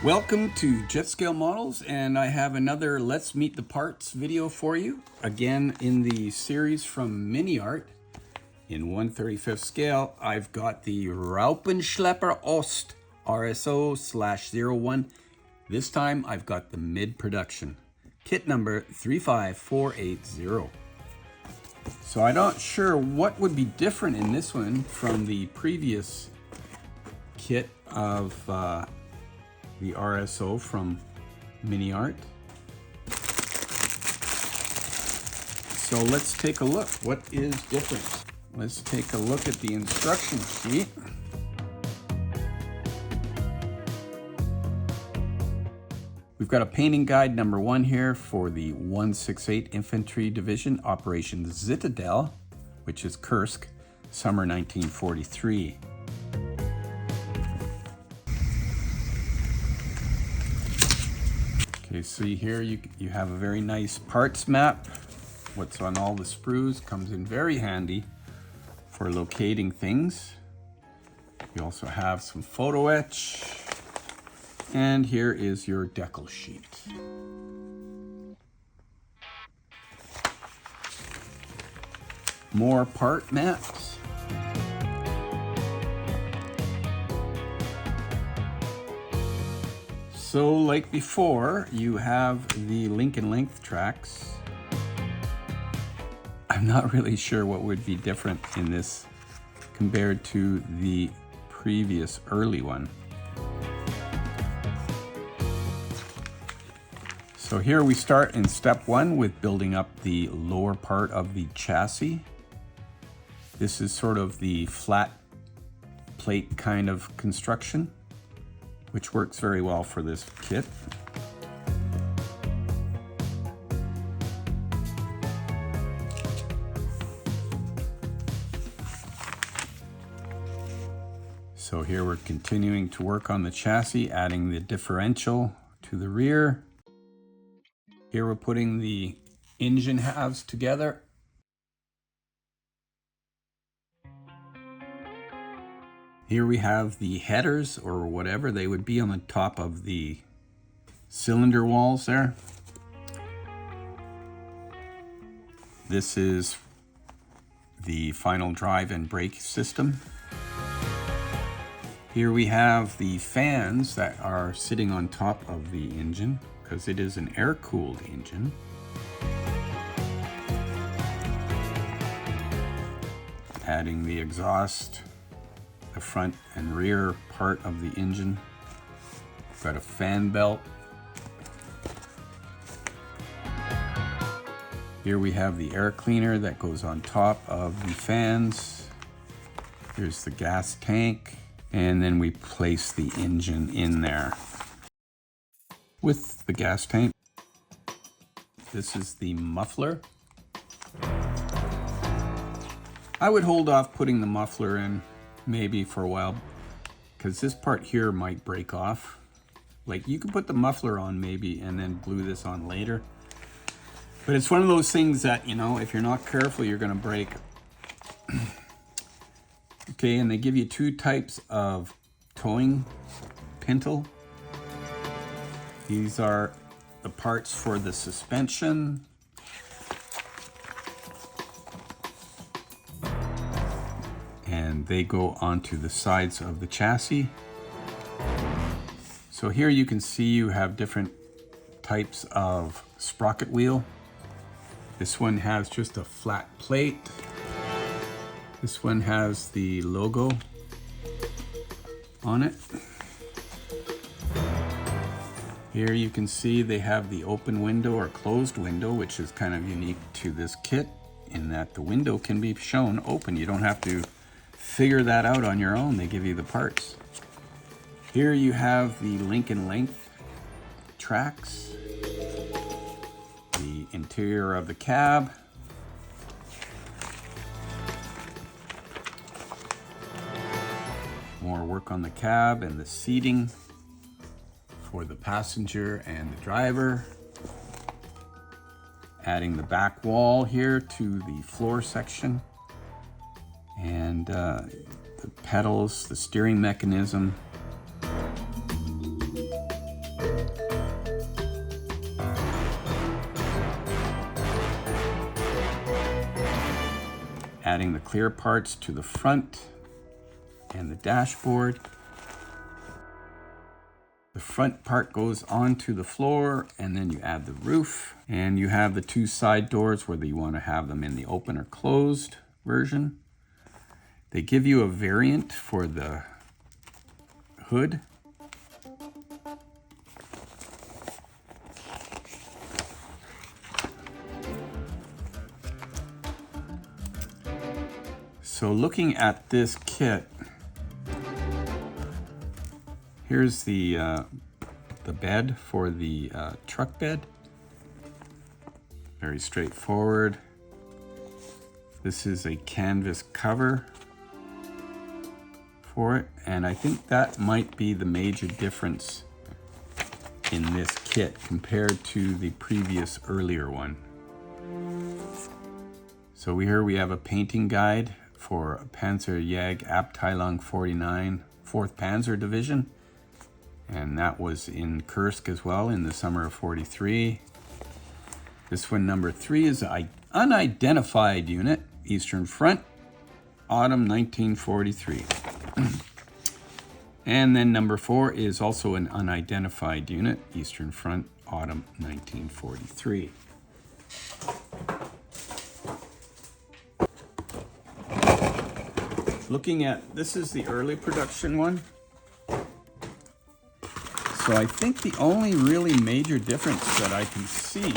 Welcome to Jet Scale Models, and I have another Let's Meet the Parts video for you. Again, in the series from MiniArt, in 1/35 scale, I've got the Raupenschlepper Ost RSO/01. This time I've got the mid-production, kit number 35480. So I'm not sure what would be different in this one from the previous kit of the RSO from MiniArt. So let's take a look. What is different? Let's take a look at the instruction sheet. We've got a painting guide number 1 here for the 168 Infantry Division, Operation Zitadelle, which is Kursk, summer 1943. Okay, see here you have a very nice parts map. What's on all the sprues comes in very handy for locating things. You also have some photo etch, and here is your decal sheet. More part maps. So like before, you have the link and length tracks. I'm not really sure what would be different in this compared to the previous early one. So here we start in step 1 with building up the lower part of the chassis. This is sort of the flat plate kind of construction, which works very well for this kit. So here we're continuing to work on the chassis, adding the differential to the rear. Here we're putting the engine halves together. Here we have the headers, or whatever they would be, on the top of the cylinder walls there. This is the final drive and brake system. Here we have the fans that are sitting on top of the engine, because it is an air-cooled engine. Adding the exhaust, the front and rear part of the engine. We've got a fan belt. Here we have the air cleaner that goes on top of the fans. Here's the gas tank, and then we place the engine in there with the gas tank. This is the muffler. I would hold off putting the muffler in maybe for a while, because this part here might break off. Like, you could put the muffler on maybe and then glue this on later, but it's one of those things that, you know, if you're not careful, you're going to break. Okay, and they give you 2 types of towing pintle. These are the parts for the suspension. And and they go onto the sides of the chassis. So here you can see you have different types of sprocket wheel. This one has just a flat plate. This one has the logo on it. Here you can see they have the open window or closed window, which is kind of unique to this kit in that the window can be shown open. You don't have to figure that out on your own. They give you the parts. Here you have the link and length tracks, the interior of the cab, more work on the cab and the seating for the passenger and the driver. Adding the back wall here to the floor section, and the pedals, the steering mechanism. Adding the clear parts to the front and the dashboard. The front part goes onto the floor, and then you add the roof, and you have the two side doors whether you want to have them in the open or closed version. They give you a variant for the hood. So looking at this kit, here's the bed for the truck bed. Very straightforward. This is a canvas cover for it, and I think that might be the major difference in this kit compared to the previous earlier one. So here we have a painting guide for Panzerjäger Abteilung 49, 4th Panzer Division. And that was in Kursk as well in the summer of '43. This one, number 3, is an unidentified unit, Eastern Front, autumn 1943. And then number 4 is also an unidentified unit, Eastern Front, autumn 1943. Looking at, this is the early production one. So I think the only really major difference that I can see,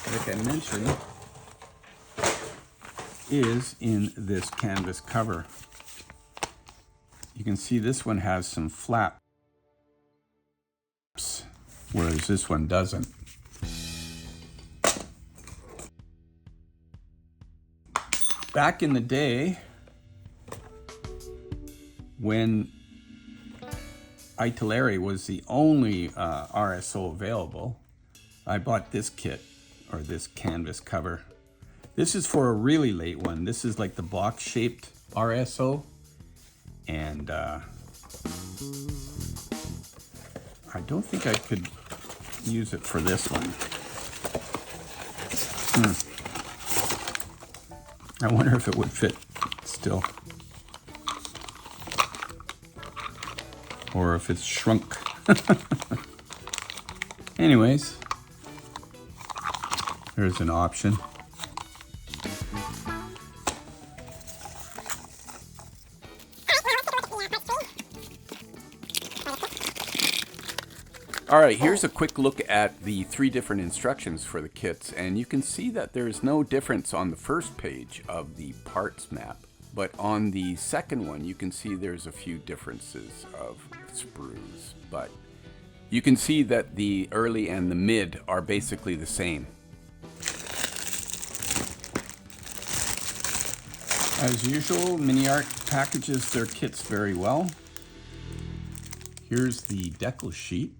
like I mentioned, is in this canvas cover. You can see this one has some flaps, whereas this one doesn't. Back in the day, when Italeri was the only RSO available, I bought this kit, or this canvas cover. This is for a really late one. This is like the box-shaped RSO, and I don't think I could use it for this one. I wonder if it would fit still, or if it's shrunk. Anyways, there's an option. All right, here's a quick look at the 3 different instructions for the kits, and you can see that there's no difference on the first page of the parts map, but on the second one you can see there's a few differences of sprues, but you can see that the early and the mid are basically the same. As usual, MiniArt packages their kits very well. Here's the decal sheet.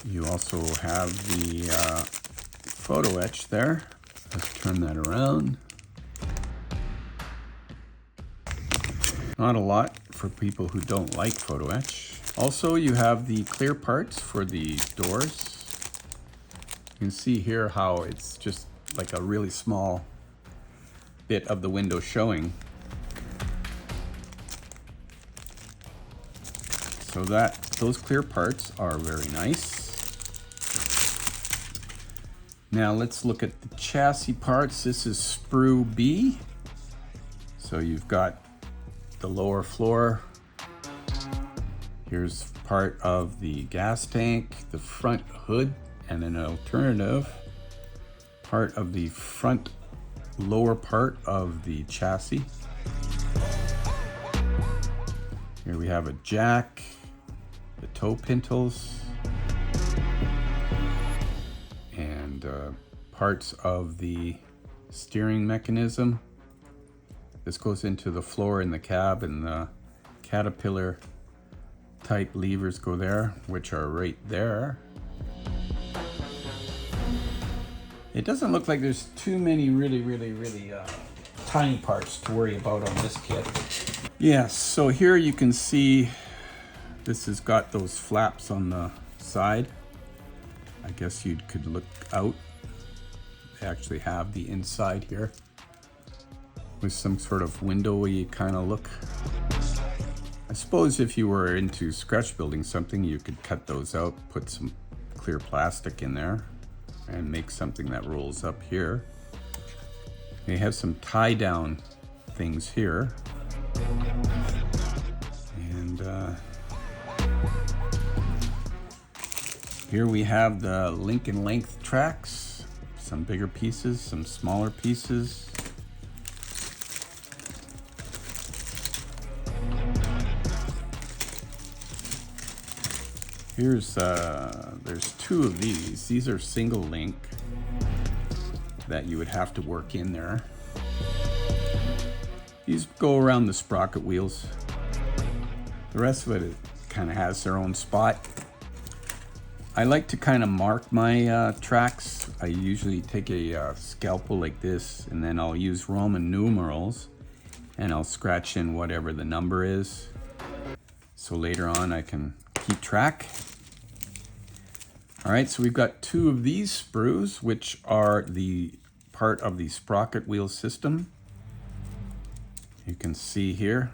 You also have the photo etch there. Let's turn that around. Not a lot for people who don't like photo etch. Also, you have the clear parts for the doors. You can see here how it's just like a really small bit of the window showing. So those clear parts are very nice. Now let's look at the chassis parts. This is sprue B. So you've got the lower floor. Here's part of the gas tank, the front hood, and an alternative part of the front lower part of the chassis. Here we have a jack, the toe pintles, and parts of the steering mechanism. This goes into the floor in the cab, and the Caterpillar type levers go there, which are right there. It doesn't look like there's too many really tiny parts to worry about on this kit. Yes, so here you can see this has got those flaps on the side. I guess you could look out. They actually have the inside here with some sort of windowy kind of look. I suppose if you were into scratch building something, you could cut those out, put some clear plastic in there, and make something that rolls up here. They have some tie down things here. And here we have the link and length tracks, some bigger pieces, some smaller pieces. Here's, there's two of these. These are single link that you would have to work in there. These go around the sprocket wheels. The rest of it kind of has their own spot. I like to kind of mark my tracks. I usually take a scalpel like this, and then I'll use Roman numerals, and I'll scratch in whatever the number is. So later on I can keep track. All right, so we've got two of these sprues, which are the part of the sprocket wheel system. You can see here.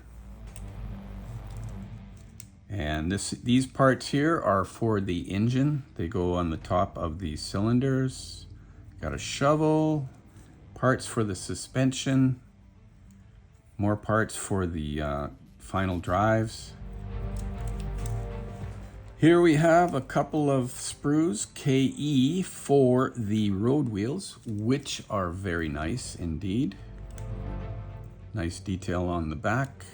And these parts here are for the engine. They go on the top of the cylinders. Got a shovel, parts for the suspension, more parts for the final drives. Here we have a couple of sprues, KE, for the road wheels, which are very nice indeed. Nice detail on the back.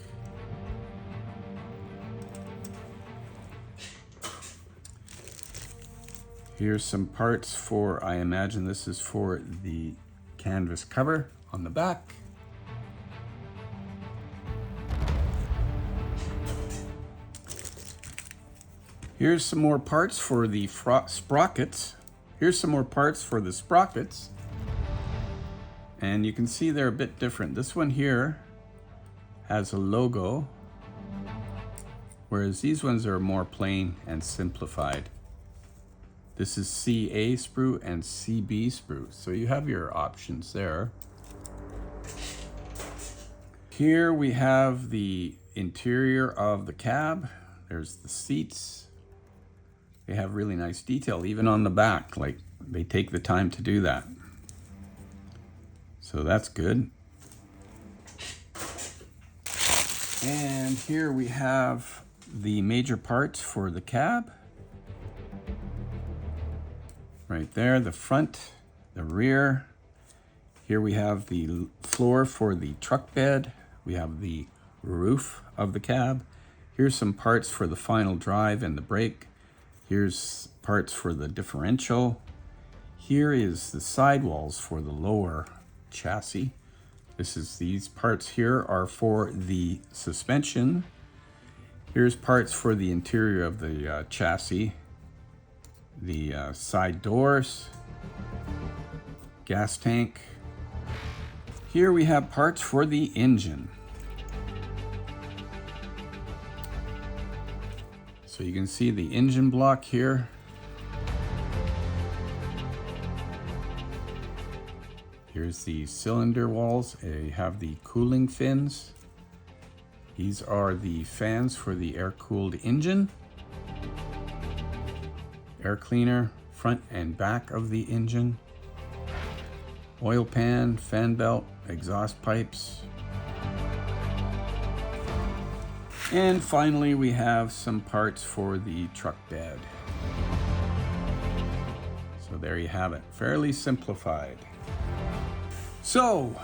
Here's some parts for, I imagine this is for the canvas cover on the back. Here's some more parts for the sprockets. Here's some more parts for the sprockets. And you can see they're a bit different. This one here has a logo, whereas these ones are more plain and simplified. This is CA sprue and CB sprue. So you have your options there. Here we have the interior of the cab. There's the seats. They have really nice detail, even on the back. Like, they take the time to do that. So that's good. And here we have the major parts for the cab. Right there, the front, the rear. Here we have the floor for the truck bed. We have the roof of the cab. Here's some parts for the final drive and the brake. Here's parts for the differential. Here is the sidewalls for the lower chassis. These parts here are for the suspension. Here's parts for the interior of the chassis. The side doors, gas tank. Here we have parts for the engine. So you can see the engine block here. Here's the cylinder walls. They have the cooling fins. These are the fans for the air-cooled engine. Air cleaner, front and back of the engine. Oil pan, fan belt, exhaust pipes. And finally, we have some parts for the truck bed. So there you have it, fairly simplified. So,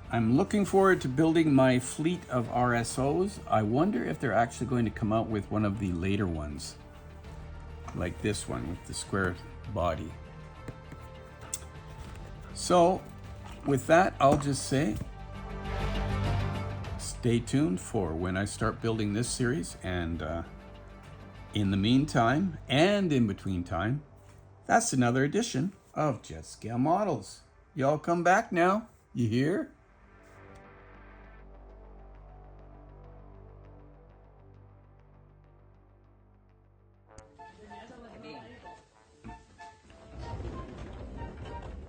I'm looking forward to building my fleet of RSOs. I wonder if they're actually going to come out with one of the later ones, like this one with the square body. So, with that, I'll just say, stay tuned for when I start building this series, and in the meantime, and in between time, that's another edition of Jet Scale Models. Y'all come back now, you hear?